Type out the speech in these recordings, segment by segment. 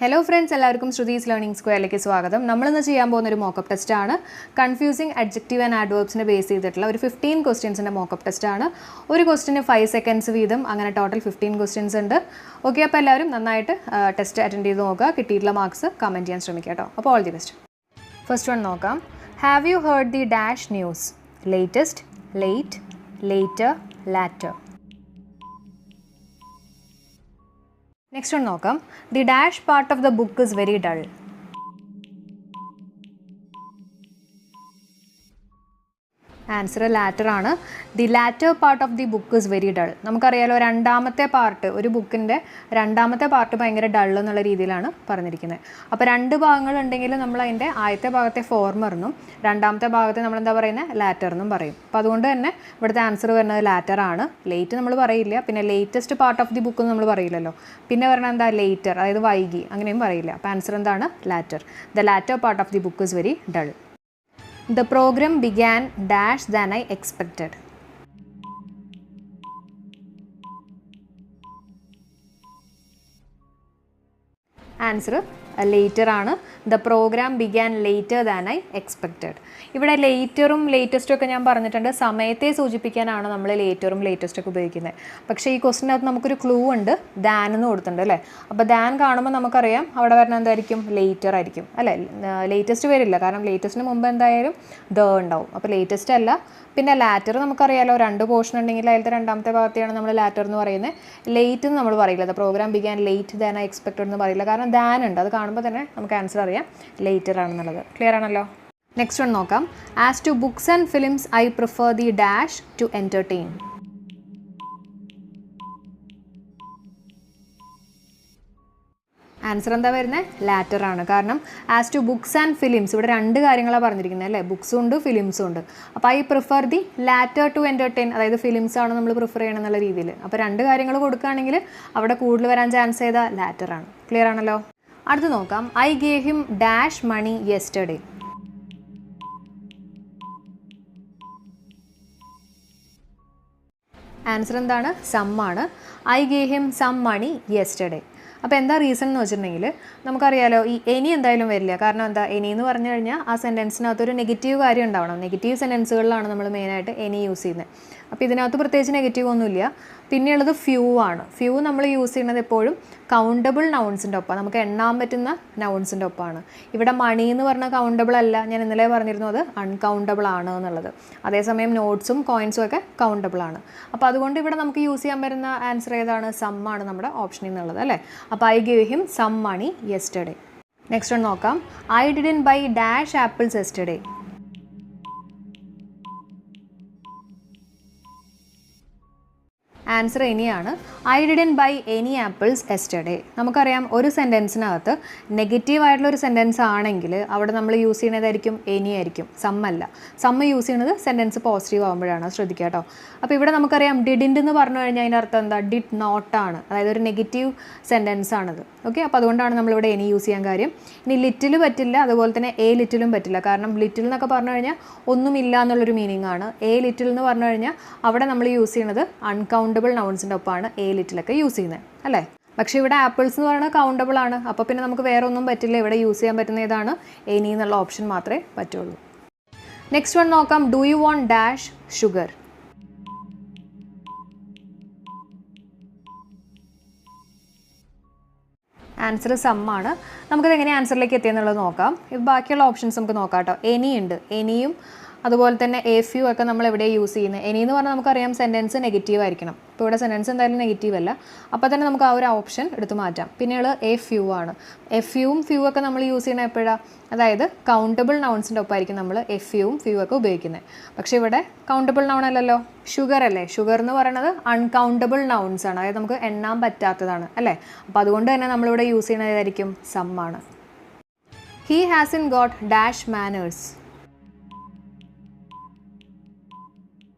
Hello friends, എല്ലാവർക്കും Shruthi's learning സ്ക്വയറിലേക്ക് സ്വാഗതം. നമ്മളിന്ന് ചെയ്യാൻ പോകുന്ന ഒരു മോക്കപ്പ് ടെസ്റ്റാണ്. കൺഫ്യൂസിങ് അഡ്ജക്റ്റീവ് ആൻഡ് ആഡ്വേർബ്സിനെ ബേസ് ചെയ്തിട്ടുള്ള ഒരു 15 ക്വസ്റ്റ്യൻസിൻ്റെ മോക്കപ്പ് ടെസ്റ്റാണ്. ഒരു ക്വസ്റ്റിന് 5 സെക്കൻഡ്സ് വീതം, അങ്ങനെ ടോട്ടൽ 15 ക്വസ്റ്റ്യൻസ് ഉണ്ട്. ഓക്കെ, അപ്പോൾ എല്ലാവരും നന്നായിട്ട് ടെസ്റ്റ് അറ്റൻഡ് ചെയ്ത് നോക്കുക. കിട്ടിയിട്ടുള്ള മാർക്സ് കമൻറ്റ് ചെയ്യാൻ ശ്രമിക്കുക കേട്ടോ. അപ്പോൾ all the best. First one നോക്കാം. Have you heard the dash news? Latest, late, later, latter. Next one നോക്കാം. The dash part of the book is very dull. Answer latter ആണ്. The latter part of the book is very dull. നമുക്കറിയാലോ, രണ്ടാമത്തെ part, ഒരു ബുക്കിൻ്റെ രണ്ടാമത്തെ part ഭയങ്കര dull എന്നുള്ള രീതിയിലാണ് പറഞ്ഞിരിക്കുന്നത്. അപ്പോൾ രണ്ട് ഭാഗങ്ങളുണ്ടെങ്കിൽ നമ്മൾ അതിൻ്റെ ആദ്യത്തെ ഭാഗത്തെ ഫോർമർ എന്നും രണ്ടാമത്തെ ഭാഗത്തെ നമ്മൾ എന്താ പറയുന്നത്, ലാറ്റർ എന്നും പറയും. അപ്പോൾ അതുകൊണ്ട് തന്നെ ഇവിടുത്തെ ആൻസർ വരുന്നത് ലാറ്റർ ആണ്. ലേറ്റ് നമ്മൾ പറയില്ല. പിന്നെ latest part of the book എന്ന് നമ്മൾ പറയില്ലല്ലോ. പിന്നെ പറഞ്ഞാൽ എന്താ, ലേറ്റർ, അതായത് വൈകി, അങ്ങനെയും പറയില്ല. അപ്പോൾ ആൻസർ എന്താണ്, latter. The latter part of the book is very dull. The program began dash than I expected. Answer later ആണ്. The program began later than I expected. ഇവിടെ ലേറ്ററും ലേറ്റസ്റ്റും ഒക്കെ ഞാൻ പറഞ്ഞിട്ടുണ്ട്, സമയത്തെ സൂചിപ്പിക്കാനാണ് നമ്മൾ ലേറ്ററും ലേറ്റസ്റ്റൊക്കെ ഉപയോഗിക്കുന്നത്. പക്ഷേ ഈ ക്വസ്റ്റിനകത്ത് നമുക്കൊരു ക്ലൂ ഉണ്ട്, ദാൻ എന്ന് കൊടുത്തിട്ടുണ്ട് അല്ലേ. അപ്പോൾ ദാൻ കാണുമ്പോൾ നമുക്കറിയാം അവിടെ വരുന്നത് എന്തായിരിക്കും, ലേറ്റർ ആയിരിക്കും അല്ലേ. ലേറ്റസ്റ്റ് വരില്ല, കാരണം ലേറ്റസ്റ്റിന് മുമ്പ് എന്തായാലും ദ ഉണ്ടാവും. അപ്പോൾ ലേറ്റസ്റ്റ് അല്ല. പിന്നെ ലാറ്റർ നമുക്കറിയാലോ, രണ്ട് പോർഷൻ ഉണ്ടെങ്കിൽ അതിലത്തെ രണ്ടാമത്തെ ഭാഗത്തെയാണ് നമ്മൾ ലാറ്റർ എന്ന് പറയുന്നത്. ലേറ്റ് എന്ന് നമ്മൾ പറയില്ല. The program began late than I expected എന്ന് പറയില്ല, കാരണം ദാൻ ഉണ്ട്. അത് കാണുമ്പോൾ തന്നെ നമുക്ക് ആൻസർ അറിയാം, ലേറ്റർ ആണെന്നുള്ളത്. ക്ലിയർ ആണല്ലോ. നെക്സ്റ്റ് വൺ നോക്കാം. As to books and films I prefer the dash to entertain. Answer എന്താ വരുന്നത്, ലാറ്റർ ആണ്. കാരണം as to books and films, ഇവിടെ രണ്ട് കാര്യങ്ങളാണ് പറഞ്ഞിരിക്കുന്നത് അല്ലേ, ബുക്സും ഉണ്ട് ഫിലിംസും ഉണ്ട്. അപ്പോൾ I prefer the latter to entertain, അതായത് ഫിലിംസ് ആണ് നമ്മൾ പ്രിഫർ ചെയ്യണം എന്നുള്ള രീതിയിൽ. അപ്പോൾ രണ്ട് കാര്യങ്ങൾ കൊടുക്കുകയാണെങ്കിൽ അവിടെ കൂടുതൽ വരാൻ ചാൻസ് ചെയ്ത ലാറ്റർ ആണ്. ക്ലിയർ ആണല്ലോ. അടുത്ത് നോക്കാം. I gave him dash money yesterday. Answer എന്താണ്, സം ആണ്. I gave him some money yesterday. അപ്പോൾ എന്താ റീസൺ എന്ന് വെച്ചിട്ടുണ്ടെങ്കിൽ നമുക്കറിയാലോ, ഈ എനി എന്തായാലും വരില്ല. കാരണം എന്താ, എനി എന്ന് പറഞ്ഞു കഴിഞ്ഞാൽ ആ സെൻറ്റൻസിനകത്തൊരു നെഗറ്റീവ് കാര്യം ഉണ്ടാവണം. നെഗറ്റീവ് സെൻറ്റൻസുകളിലാണ് നമ്മൾ മെയിനായിട്ട് എനി യൂസ് ചെയ്യുന്നത്. അപ്പോൾ ഇതിനകത്ത് പ്രത്യേകിച്ച് നെഗറ്റീവ് ഒന്നുമില്ല. പിന്നെയുള്ളത് ഫ്യൂ ആണ്. ഫ്യൂ നമ്മൾ യൂസ് ചെയ്യുന്നത് എപ്പോഴും കൗണ്ടബിൾ നൗൺസിൻ്റെ ഒപ്പം, നമുക്ക് എണ്ണാൻ പറ്റുന്ന നൗൺസിൻ്റെ ഒപ്പമാണ്. ഇവിടെ മണി എന്ന് പറഞ്ഞാൽ കൗണ്ടബിൾ അല്ല, ഞാൻ ഇന്നലെ പറഞ്ഞിരുന്നു അത് അൺകൗണ്ടബിൾ ആണ് എന്നുള്ളത്. അതേസമയം നോട്ട്സും കോയിൻസും ഒക്കെ കൗണ്ടബിൾ ആണ്. അപ്പോൾ അതുകൊണ്ട് ഇവിടെ നമുക്ക് യൂസ് ചെയ്യാൻ പറ്റുന്ന ആൻസർ ഏതാണ്, സം ആണ് നമ്മുടെ ഓപ്ഷനിൽ നിന്നുള്ളത് അല്ലേ. അപ്പോൾ ഐ ഗേവ് ഹിം സം മണി യെസ്റ്റർഡേ. നെക്സ്റ്റ് ഒന്ന് നോക്കാം. ഐ ഡിഡ്ന്റ് ബൈ ഡാഷ് ആപ്പിൾസ് യെസ്റ്റർഡേ. ആൻസർ എനിയാണ്. ഐ ഡിഡ്ന്റ് ബൈ എനി ആപ്പിൾസ് യെസ്റ്റർഡേ. നമുക്കറിയാം, ഒരു സെൻറ്റൻസിനകത്ത് നെഗറ്റീവ് ആയിട്ടുള്ള ഒരു സെൻറ്റൻസ് ആണെങ്കിൽ അവിടെ നമ്മൾ യൂസ് ചെയ്യുന്നതായിരിക്കും എനി ആയിരിക്കും, സമ്മല്ല. സമ്മ് യൂസ് ചെയ്യുന്നത് സെൻറ്റൻസ് പോസിറ്റീവ് ആകുമ്പോഴാണ്, ശ്രദ്ധിക്കുക കേട്ടോ. അപ്പോൾ ഇവിടെ നമുക്കറിയാം ഡിഡിൻ്റ് എന്ന് പറഞ്ഞു കഴിഞ്ഞാൽ അതിൻ്റെ അർത്ഥം എന്താ, ഡിഡ് നോട്ട് ആണ്, അതായത് ഒരു നെഗറ്റീവ് സെൻറ്റൻസ് ആണത്. ഓക്കെ, അപ്പോൾ അതുകൊണ്ടാണ് നമ്മളിവിടെ എനി യൂസ് ചെയ്യാൻ കാര്യം. ഇനി ലിറ്റിൽ പറ്റില്ല, അതുപോലെ തന്നെ എ ലിറ്റിലും പറ്റില്ല. കാരണം ലിറ്റിൽ എന്നൊക്കെ പറഞ്ഞു കഴിഞ്ഞാൽ ഒന്നുമില്ല എന്നുള്ളൊരു മീനിങ് ആണ്. എ ലിറ്റിൽ എന്ന് പറഞ്ഞു കഴിഞ്ഞാൽ അവിടെ നമ്മൾ യൂസ് ചെയ്യുന്നത് അൺകൗണ്ടബിൾ നൗൺസിൻ്റെ ഒപ്പമാണ് എ ലിറ്റിലൊക്കെ യൂസ് ചെയ്യുന്നത് അല്ലേ. പക്ഷേ ഇവിടെ ആപ്പിൾസ് എന്ന് പറയുന്നത് കൗണ്ടബിൾ ആണ്. അപ്പോൾ പിന്നെ നമുക്ക് വേറെ ഒന്നും പറ്റില്ല. ഇവിടെ യൂസ് ചെയ്യാൻ പറ്റുന്ന ഏതാണ്, എനി എന്നുള്ള ഓപ്ഷൻ മാത്രമേ പറ്റുള്ളൂ. നെക്സ്റ്റ് വൺ നോക്കാം. Do you want dash sugar. Answer some ആണ്. നമുക്കത് എങ്ങനെ ആൻസറിലേക്ക് എത്തിയെന്നുള്ളത് നോക്കാം. ഇപ്പോൾ ബാക്കിയുള്ള ഓപ്ഷൻസ് നമുക്ക് നോക്കാം കേട്ടോ. എനി ഉണ്ട്, എനിയും അതുപോലെ തന്നെ എ ഫ്യൂ ഒക്കെ നമ്മൾ എവിടെ യൂസ് ചെയ്യുന്നത്. എനി എന്ന് പറഞ്ഞാൽ നമുക്കറിയാം സെൻറ്റൻസ് നെഗറ്റീവ് ആയിരിക്കണം. ഇപ്പോൾ ഇവിടെ സെൻറ്റൻസ് എന്തായാലും നെഗറ്റീവ് അല്ല, അപ്പോൾ തന്നെ നമുക്ക് ആ ഒരു ഓപ്ഷൻ എടുത്ത് മാറ്റാം. പിന്നെയുള്ള എ ഫ്യൂ ആണ്. എഫ്യൂവും ഫ്യൂ ഒക്കെ നമ്മൾ യൂസ് ചെയ്യണത് എപ്പോഴാണ്, അതായത് കൗണ്ടബിൾ നൗൺസിൻ്റെ ഒപ്പമായിരിക്കും നമ്മൾ എഫ്യൂവും ഫ്യൂ ഒക്കെ ഉപയോഗിക്കുന്നത്. പക്ഷേ ഇവിടെ കൗണ്ടബിൾ നൗൺ അല്ലല്ലോ, ഷുഗർ അല്ലേ. ഷുഗർ എന്ന് പറയുന്നത് അൺകൗണ്ടബിൾ നൗൺസ് ആണ്, അതായത് നമുക്ക് എണ്ണാൻ പറ്റാത്തതാണ് അല്ലേ. അപ്പോൾ അതുകൊണ്ട് തന്നെ നമ്മളിവിടെ യൂസ് ചെയ്യുന്നത് ഏതായിരിക്കും, സം ആണ്. He hasn't got dash manners.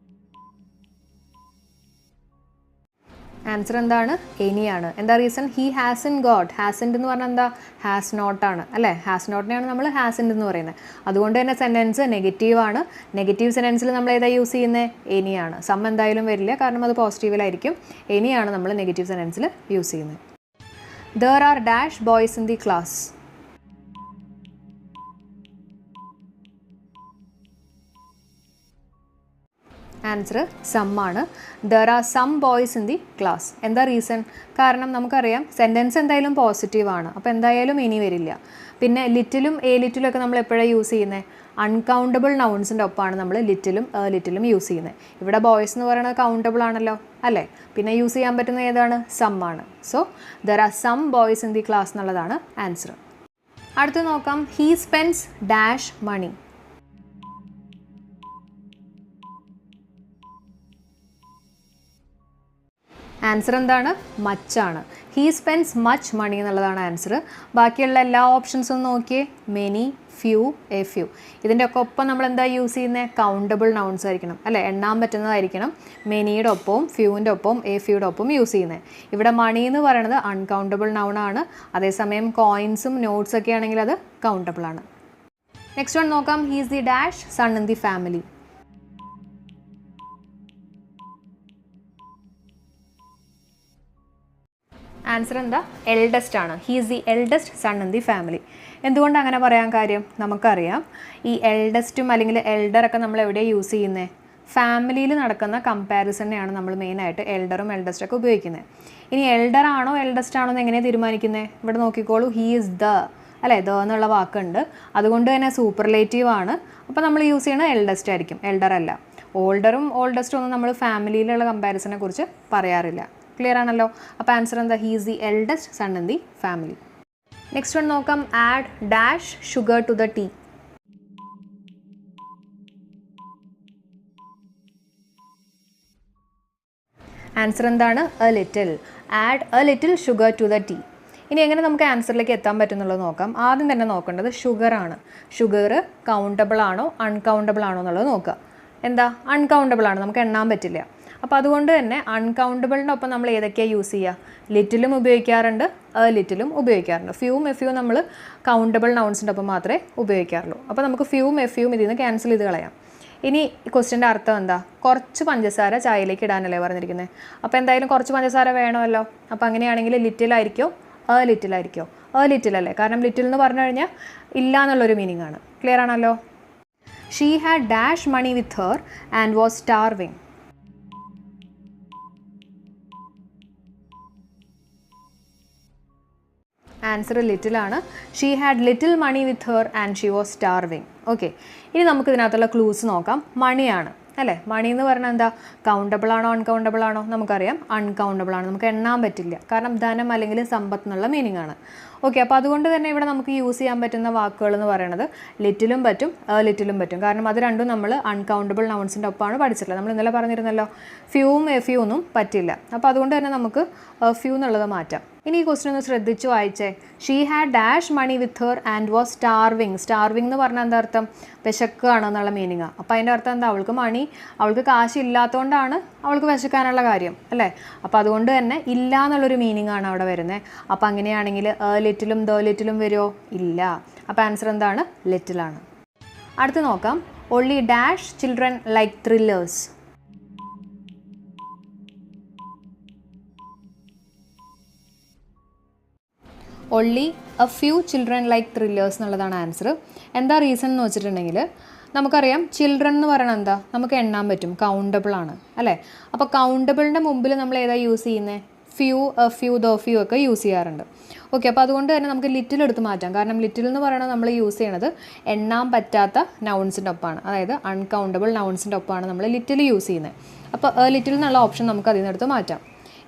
Answer എന്താണ്, എനിയാണ്. എന്താ റീസൺ, ഹി ഹാസൻ ഗോട്ട്. ഹാസൻഡ് എന്ന് പറഞ്ഞാൽ എന്താ, ഹാസ് നോട്ട് ആണ് അല്ലേ. ഹാസ് നോട്ടിനെയാണ് നമ്മൾ ഹാസൻഡ് എന്ന് പറയുന്നത്. അതുകൊണ്ട് തന്നെ സെൻറ്റൻസ് നെഗറ്റീവ് ആണ്. നെഗറ്റീവ് സെൻറ്റൻസിൽ നമ്മൾ ഏതാ യൂസ് ചെയ്യുന്നത്, എനിയാണ്. സം എന്തായാലും വരില്ല, കാരണം അത് പോസിറ്റീവിലായിരിക്കും. എനിയാണ് നമ്മൾ നെഗറ്റീവ് സെൻറ്റൻസിൽ യൂസ് ചെയ്യുന്നത്. There are dash boys in the class. Answer some ആണ്. There are some boys in the class. എന്താ റീസൺ? കാരണം നമുക്കറിയാം സെൻറ്റൻസ് എന്തായാലും പോസിറ്റീവാണ്, അപ്പോൾ എന്തായാലും ഇനി വരില്ല. പിന്നെ ലിറ്റിലും എ ലിറ്റിലും ഒക്കെ നമ്മൾ എപ്പോഴാണ് യൂസ് ചെയ്യുന്നത്? അൺകൗണ്ടബിൾ നൗൺസിൻ്റെ ഒപ്പമാണ് നമ്മൾ ലിറ്റിലും ലിറ്റിലും യൂസ് ചെയ്യുന്നത്. ഇവിടെ ബോയ്സ് എന്ന് പറയുന്നത് കൗണ്ടബിൾ ആണല്ലോ അല്ലേ? പിന്നെ യൂസ് ചെയ്യാൻ പറ്റുന്ന ഏതാണ്? സം ആണ്. So there are some boys in the class എന്നുള്ളതാണ് ആൻസർ. അടുത്ത് നോക്കാം. He spends dash money. Answer എന്താണ്? മച്ചാണ്. ഹീ സ്പെൻഡ്സ് മച്ച് മണി എന്നുള്ളതാണ് ആൻസർ. ബാക്കിയുള്ള എല്ലാ ഓപ്ഷൻസും നോക്കിയേ. Many, few, a few. ഇതിൻ്റെ ഒക്കെ ഒപ്പം നമ്മൾ എന്താ യൂസ് ചെയ്യുന്നത്? കൗണ്ടബിൾ നൗൺസ് ആയിരിക്കണം അല്ലേ? എണ്ണാൻ പറ്റുന്നതായിരിക്കണം. മെനിയുടെ ഒപ്പവും ഫ്യൂവിൻ്റെ ഒപ്പവും എ ഫ്യൂയുടെ ഒപ്പവും യൂസ് ചെയ്യുന്നത്. ഇവിടെ മണി എന്ന് പറയുന്നത് അൺകൗണ്ടബിൾ നൗൺ ആണ്. അതേസമയം കോയിൻസും നോട്ട്സ് ഒക്കെ ആണെങ്കിൽ അത് കൗണ്ടബിൾ ആണ്. നെക്സ്റ്റ് വൺ നോക്കാം. He is the dash son in the family. Answer എന്താ? എൽഡസ്റ്റ് ആണ്. He is the eldest son in the family. എന്തുകൊണ്ട് അങ്ങനെ പറയാൻ കാര്യം? നമുക്കറിയാം ഈ എൽഡസ്റ്റും അല്ലെങ്കിൽ എൽഡറൊക്കെ നമ്മൾ എവിടെയാണ് യൂസ് ചെയ്യുന്നത്? ഫാമിലിയിൽ നടക്കുന്ന കമ്പാരിസണെയാണ് നമ്മൾ മെയിനായിട്ട് എൽഡറും എൽഡസ്റ്റൊക്കെ ഉപയോഗിക്കുന്നത്. ഇനി എൽഡർ ആണോ എൽഡസ്റ്റ് ആണോ എന്ന് എങ്ങനെയാണ് തീരുമാനിക്കുന്നത്? ഇവിടെ നോക്കിക്കോളൂ. ഹീ ഈസ് ദ അല്ലേ? ദ എന്നുള്ള വാക്കുണ്ട്. അതുകൊണ്ട് തന്നെ സൂപ്പർലേറ്റീവ് ആണ്. അപ്പോൾ നമ്മൾ യൂസ് ചെയ്യുന്നത് എൽഡസ്റ്റ് ആയിരിക്കും, എൽഡർ അല്ല. ഓൾഡറും ഓൾഡസ്റ്റും ഒന്നും നമ്മൾ ഫാമിലിയിലുള്ള കമ്പാരിസനെ കുറിച്ച് പറയാറില്ല. ക്ലിയർ ആണല്ലോ? അപ്പോൾ ആൻസർ എന്താ? He is the eldest son in the family. Next one നോക്കാം. Add dash sugar to the tea. Answer എന്താണ്? A little. Add a little sugar to the tea. ഇനി എങ്ങനെ നമുക്ക് ആൻസറിലേക്ക് എത്താൻ പറ്റുന്നുള്ളത് നോക്കാം. ആദ്യം തന്നെ നോക്കേണ്ടത് ഷുഗർ ആണ്. ഷുഗർ കൗണ്ടബിൾ ആണോ അൺകൗണ്ടബിൾ ആണോ എന്നുള്ളത് നോക്കുക. എന്താ? അൺകൗണ്ടബിൾ ആണ്, നമുക്ക് എണ്ണാൻ പറ്റില്ല. അപ്പോൾ അതുകൊണ്ട് തന്നെ അൺകൗണ്ടബിളിൻ്റെ ഒപ്പം നമ്മൾ ഏതൊക്കെയാണ് യൂസ് ചെയ്യുക? ലിറ്റിലും ഉപയോഗിക്കാറുണ്ട്, ലിറ്റിലും ഉപയോഗിക്കാറുണ്ട്. ഫ്യൂവും എഫ്യൂവും നമ്മൾ കൗണ്ടബിൾ നൗൺസിൻ്റെ ഒപ്പം മാത്രമേ ഉപയോഗിക്കാറുള്ളൂ. അപ്പോൾ നമുക്ക് ഫ്യൂവും എഫ്യൂവും ഇതിൽ നിന്ന് ക്യാൻസൽ ചെയ്ത് കളയാം. ഇനി ക്വസ്റ്റ്യൻ്റെ അർത്ഥം എന്താ? കുറച്ച് പഞ്ചസാര ചായയിലേക്ക് ഇടാനല്ലേ പറഞ്ഞിരിക്കുന്നത്. അപ്പോൾ എന്തായാലും കുറച്ച് പഞ്ചസാര വേണമല്ലോ. അപ്പോൾ അങ്ങനെയാണെങ്കിൽ ലിറ്റിലായിരിക്കോ ലിറ്റിലായിരിക്കോ? ലിറ്റിലല്ലേ? കാരണം ലിറ്റിൽ എന്ന് പറഞ്ഞു കഴിഞ്ഞാൽ ഇല്ല എന്നുള്ളൊരു മീനിങ് ആണ്. ക്ലിയർ ആണല്ലോ? She had dash money with her and was starving. Answer ലിറ്റിലാണ്. She had little money with her and she was starving. Okay, ഇനി നമുക്ക് ഇതിനകത്തുള്ള ക്ലൂസ് നോക്കാം. മണിയാണ് അല്ലേ? മണി എന്ന് പറഞ്ഞാൽ എന്താ? കൗണ്ടബിൾ ആണോ അൺകൗണ്ടബിൾ ആണോ? നമുക്കറിയാം അൺകൗണ്ടബിൾ ആണ്, നമുക്ക് എണ്ണാൻ പറ്റില്ല. കാരണം ധനം അല്ലെങ്കിൽ സമ്പത്ത് എന്നുള്ള മീനിങ് ആണ്. ഓക്കെ, അപ്പോൾ അതുകൊണ്ട് തന്നെ ഇവിടെ നമുക്ക് യൂസ് ചെയ്യാൻ പറ്റുന്ന വാക്കുകൾ എന്ന് പറയുന്നത് ലിറ്റിലും പറ്റും ലിറ്റിലും പറ്റും. കാരണം അത് രണ്ടും നമ്മൾ അൺകൗണ്ടബിൾ നൗൺസിൻ്റെ ഒപ്പമാണ് പഠിച്ചിട്ടുള്ളത്. നമ്മൾ ഇന്നലെ പറഞ്ഞിരുന്നല്ലോ ഫ്യൂവും എഫ്യൂ ഒന്നും പറ്റില്ല. അപ്പോൾ അതുകൊണ്ട് തന്നെ നമുക്ക് ഫ്യൂ എന്നുള്ളത് മാറ്റാം. ഇനി ഈ ക്വസ്റ്റ്യൻ ഒന്ന് ശ്രദ്ധിച്ചു വായിച്ചേ. She had dash money with her and was starving. Starving എന്ന് പറഞ്ഞാൽ എന്താ അർത്ഥം? വിശക്കുകയാണ് എന്നുള്ള മീനിങ്ങാണ്. അപ്പോൾ അതിൻ്റെ അർത്ഥം എന്താ? അവൾക്ക് കാശ് ഇല്ലാത്തതുകൊണ്ടാണ് അവൾക്ക് വിശക്കാനുള്ള കാര്യം അല്ലേ? അപ്പോൾ അതുകൊണ്ട് തന്നെ ഇല്ല എന്നുള്ളൊരു മീനിങ് ആണ് അവിടെ വരുന്നത്. അപ്പോൾ അങ്ങനെയാണെങ്കിൽ ലിറ്റിലും ദ ലിറ്റിലും വരുമോ? ഇല്ല. അപ്പോൾ ആൻസർ എന്താണ്? ലിറ്റിലാണ്. അടുത്ത് നോക്കാം. Only dash children like thrillers. Only a few children like thrillers എന്നുള്ളതാണ് ആൻസർ. എന്താ റീസൺ എന്ന് വെച്ചിട്ടുണ്ടെങ്കിൽ നമുക്കറിയാം ചിൽഡ്രൻ എന്ന് പറയുന്നത് എന്താ? നമുക്ക് എണ്ണാൻ പറ്റും, കൗണ്ടബിൾ ആണ് അല്ലേ? അപ്പോൾ കൗണ്ടബിളിൻ്റെ മുമ്പിൽ നമ്മൾ ഏതാ യൂസ് ചെയ്യുന്നത്? ഫ്യൂ, ഫ്യൂ, ദ ഫ്യൂ ഒക്കെ യൂസ് ചെയ്യാറുണ്ട്. ഓക്കെ, അപ്പോൾ അതുകൊണ്ട് തന്നെ നമുക്ക് ലിറ്റിൽ എടുത്ത് മാറ്റാം. കാരണം ലിറ്റിൽ എന്ന് പറയുന്നത് നമ്മൾ യൂസ് ചെയ്യണത് എണ്ണാൻ പറ്റാത്ത നൗൺസിൻ്റെ ഒപ്പമാണ്, അതായത് അൺകൗണ്ടബിൾ നൗൺസിൻ്റെ ഒപ്പമാണ് നമ്മൾ ലിറ്റിൽ യൂസ് ചെയ്യുന്നത്. അപ്പോൾ ലിറ്റിൽ എന്നുള്ള ഓപ്ഷൻ നമുക്ക് അതിൽ നിന്നെടുത്ത് മാറ്റാം.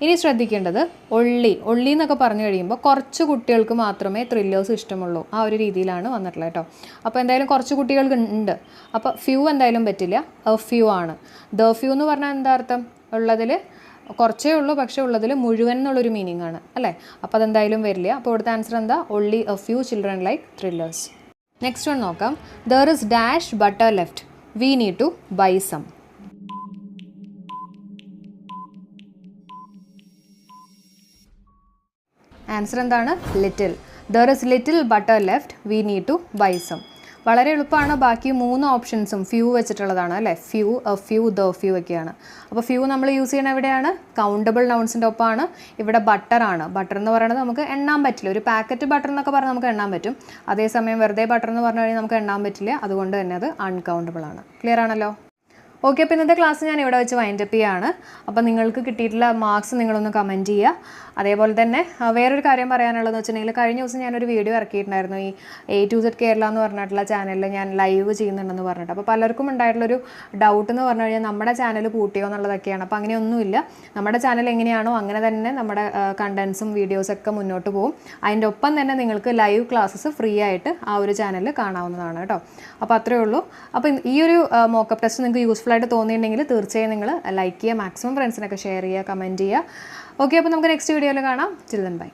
ഇനി ശ്രദ്ധിക്കേണ്ടത് ഒള്ളി എന്നൊക്കെ പറഞ്ഞു കഴിയുമ്പോൾ കുറച്ച് കുട്ടികൾക്ക് മാത്രമേ ത്രില്ലേഴ്സ് ഇഷ്ടമുള്ളൂ, ആ ഒരു രീതിയിലാണ് വന്നിട്ടുള്ളത് കേട്ടോ. അപ്പോൾ എന്തായാലും കുറച്ച് കുട്ടികൾക്ക് ഉണ്ട്. അപ്പോൾ ഫ്യൂ എന്തായാലും പറ്റില്ല, ഫ്യൂ ആണ്. ദ ഫ്യൂ എന്ന് പറഞ്ഞാൽ എന്താ അർത്ഥം? ഉള്ളതിൽ കുറച്ചേ ഉള്ളൂ, പക്ഷേ ഉള്ളതിൽ മുഴുവൻ എന്നുള്ളൊരു മീനിങ് ആണ് അല്ലേ? അപ്പോൾ അതെന്തായാലും വരില്ല. അപ്പോൾ ഇവിടുത്തെ ആൻസർ എന്താ? Only a few children like thrillers. Next one നോക്കാം. There is dash butter left, we need to buy some. Answer എന്താണ്? Little. There is little butter left, we need to buy some. വളരെ എളുപ്പമാണ്. ബാക്കി 3 ഓപ്ഷൻസും few വെച്ചിട്ടുള്ളതാണ് അല്ലേ. Few, a few, the few ഒക്കെയാണ്. അപ്പോൾ ഫ്യൂ നമ്മൾ യൂസ് ചെയ്യണത് എവിടെയാണ്? കൗണ്ടബിൾ നൗൺസിൻ്റെ ഒപ്പമാണ്. ഇവിടെ ബട്ടറാണ്. ബട്ടർ എന്ന് പറയുന്നത് നമുക്ക് എണ്ണാൻ പറ്റില്ല. ഒരു പാക്കറ്റ് ബട്ടർ എന്നൊക്കെ പറഞ്ഞാൽ നമുക്ക് എണ്ണാൻ പറ്റും. അതേസമയം വെറുതെ ബട്ടർ എന്ന് പറഞ്ഞു കഴിഞ്ഞാൽ നമുക്ക് എണ്ണാൻ പറ്റില്ല. അതുകൊണ്ട് തന്നെ അത് അൺകൗണ്ടബിൾ ആണ്. ക്ലിയർ ആണല്ലോ? ഓക്കെ, അപ്പോൾ ഇന്നത്തെ ക്ലാസ് ഞാൻ ഇവിടെ വെച്ച് വൈൻഡപ്പ് ചെയ്യാണ്. അപ്പോൾ നിങ്ങൾക്ക് കിട്ടിയിട്ടുള്ള മാർക്സ് നിങ്ങളൊന്ന് കമൻറ്റ് ചെയ്യുക. അതേപോലെ തന്നെ വേറൊരു കാര്യം പറയാനുള്ളതെന്ന് വെച്ചിട്ടുണ്ടെങ്കിൽ കഴിഞ്ഞ ദിവസം ഞാനൊരു വീഡിയോ ഇറക്കിയിട്ടുണ്ടായിരുന്നു. ഈ A to Z കേരള എന്ന് പറഞ്ഞിട്ടുള്ള ചാനലിൽ ഞാൻ ലൈവ് ചെയ്യുന്നുണ്ടെന്ന് പറഞ്ഞിട്ട്. അപ്പോൾ പലർക്കും ഉണ്ടായിട്ടുള്ളൊരു ഡൗട്ട് എന്ന് പറഞ്ഞു കഴിഞ്ഞാൽ നമ്മുടെ ചാനൽ പൂട്ടിയോ എന്നുള്ളതൊക്കെയാണ്. അപ്പോൾ അങ്ങനെയൊന്നുമില്ല. നമ്മുടെ ചാനൽ എങ്ങനെയാണോ അങ്ങനെ തന്നെ നമ്മുടെ കണ്ടൻസും വീഡിയോസൊക്കെ മുന്നോട്ട് പോകും. അതിൻ്റെ ഒപ്പം തന്നെ നിങ്ങൾക്ക് ലൈവ് ക്ലാസ്സസ് ഫ്രീ ആയിട്ട് ആ ഒരു ചാനലിൽ കാണാവുന്നതാണ് കേട്ടോ. അപ്പോൾ അത്രയേ ഉള്ളൂ. അപ്പോൾ ഈ ഒരു മോക്കപ്പ് ടെസ്റ്റ് നിങ്ങൾക്ക് യൂസ്ഫുൾ ആയിട്ട് തോന്നിയിട്ടുണ്ടെങ്കിൽ തീർച്ചയായും നിങ്ങൾ ലൈക്ക് ചെയ്യുക, മാക്സിമം ഫ്രണ്ട്സിനൊക്കെ ഷെയർ ചെയ്യുക, കമൻറ്റ് ചെയ്യുക. ഓക്കെ, അപ്പോൾ നമുക്ക് നെക്സ്റ്റ് വീഡിയോയിൽ കാണാം. Children by.